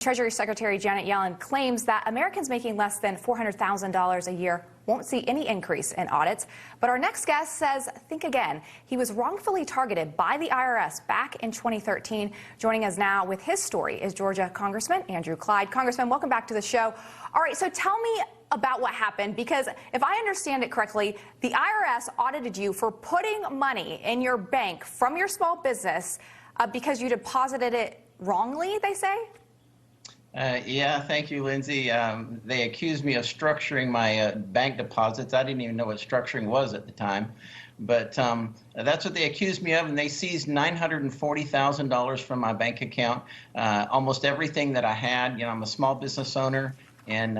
Treasury Secretary Janet Yellen claims that Americans making less than $400,000 a year won't see any increase in audits. But our next guest says, think again. He was wrongfully targeted by the IRS back in 2013. Joining us now with his story is Georgia Congressman Andrew Clyde. Congressman, welcome back to the show. All right, so tell me about what happened, because if I understand it correctly, the IRS audited you for putting money in your bank from your small business because you deposited it wrongly, they say? Yeah, thank you, Lindsay. They accused me of structuring my bank deposits. I didn't even know what structuring was at the time. But that's what they accused me of, and they seized $940,000 from my bank account, almost everything that I had. You know, I'm a small business owner, and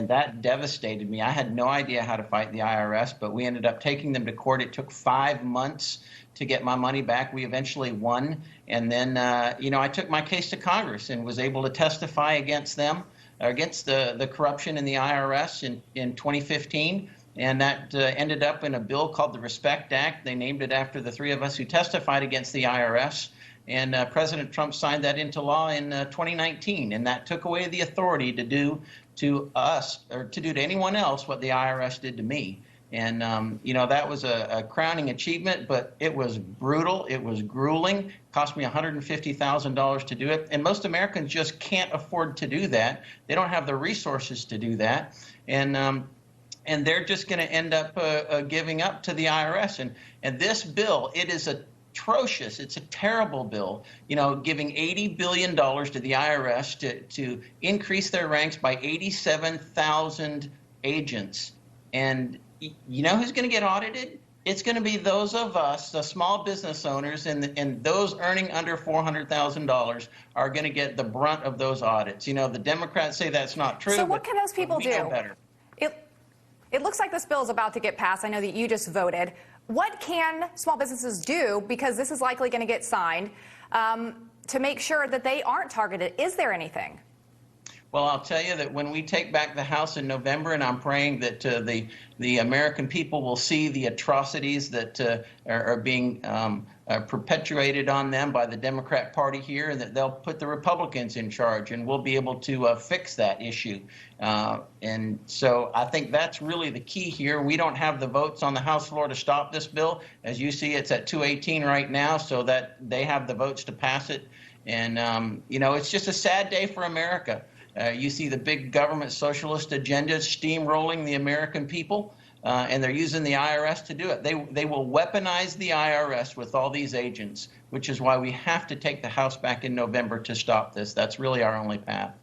that devastated me. I had no idea how to fight the IRS, but we ended up taking them to court. It took 5 months to get my money back. We eventually won. And then, I took my case to Congress and was able to testify against them, against the corruption in the IRS in 2015. And that ended up in a bill called the Respect Act. They named it after the three of us who testified against the IRS. And President Trump signed that into law in 2019. And that took away the authority to do to us, or to do to anyone else, what the IRS did to me. And, that was a crowning achievement, but it was brutal. It was grueling. Cost me $150,000 to do it. And most Americans just can't afford to do that. They don't have the resources to do that. And they're just going to end up giving up to the IRS. And this bill, it is atrocious. It's a terrible bill, giving $80 billion to the IRS to increase their ranks by 87,000 agents. And you know who's going to get audited? It's going to be those of us, the small business owners, and those earning under $400,000 are going to get the brunt of those audits. The Democrats say that's not true. So what can those people do? Know better. It looks like this bill is about to get passed. I know that you just voted. What can small businesses do, because this is likely going to get signed, to make sure that they aren't targeted? Is there anything? Well, I'll tell you that when we take back the House in November, and I'm praying that the American people will see the atrocities that are being perpetuated on them by the Democrat Party here, and that they'll put the Republicans in charge, and we'll be able to fix that issue. And so I think that's really the key here. We don't have the votes on the House floor to stop this bill. As you see, it's at 218 right now, so that they have the votes to pass it. And, it's just a sad day for America. You see the big government socialist agenda steamrolling the American people, and they're using the IRS to do it. They will weaponize the IRS with all these agents, which is why we have to take the House back in November to stop this. That's really our only path.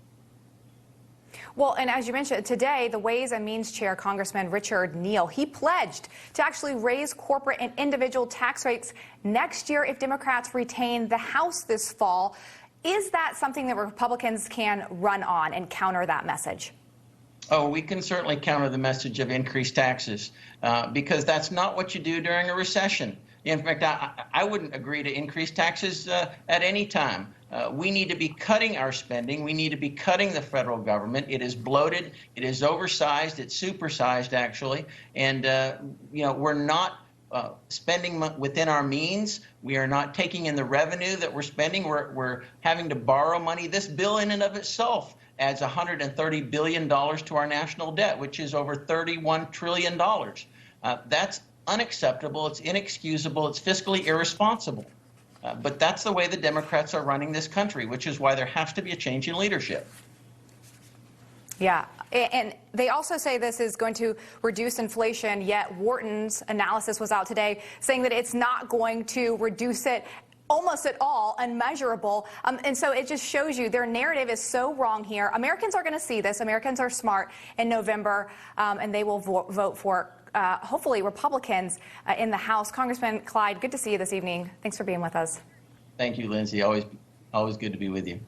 Well, and as you mentioned, today, the Ways and Means Chair, Congressman Richard Neal, he pledged to actually raise corporate and individual tax rates next year if Democrats retain the House this fall. Is that something that Republicans can run on and counter that message? Oh, we can certainly counter the message of increased taxes because that's not what you do during a recession. In fact, I wouldn't agree to increase taxes at any time. We need to be cutting our spending. We need to be cutting the federal government. It is bloated. It is oversized. It's supersized, actually. And, we're not spending within our means. We are not taking in the revenue that we're spending. We're having to borrow money. This bill in and of itself adds $130 billion to our national debt, which is over $31 trillion. That's unacceptable. It's inexcusable. It's fiscally irresponsible. But that's the way the Democrats are running this country, which is why there has to be a change in leadership. Yeah, and they also say this is going to reduce inflation, yet Wharton's analysis was out today saying that it's not going to reduce it almost at all, unmeasurable. And so it just shows you their narrative is so wrong here. Americans are going to see this. Americans are smart in November, and they will vote for, hopefully, Republicans in the House. Congressman Clyde, good to see you this evening. Thanks for being with us. Thank you, Lindsay. Always good to be with you.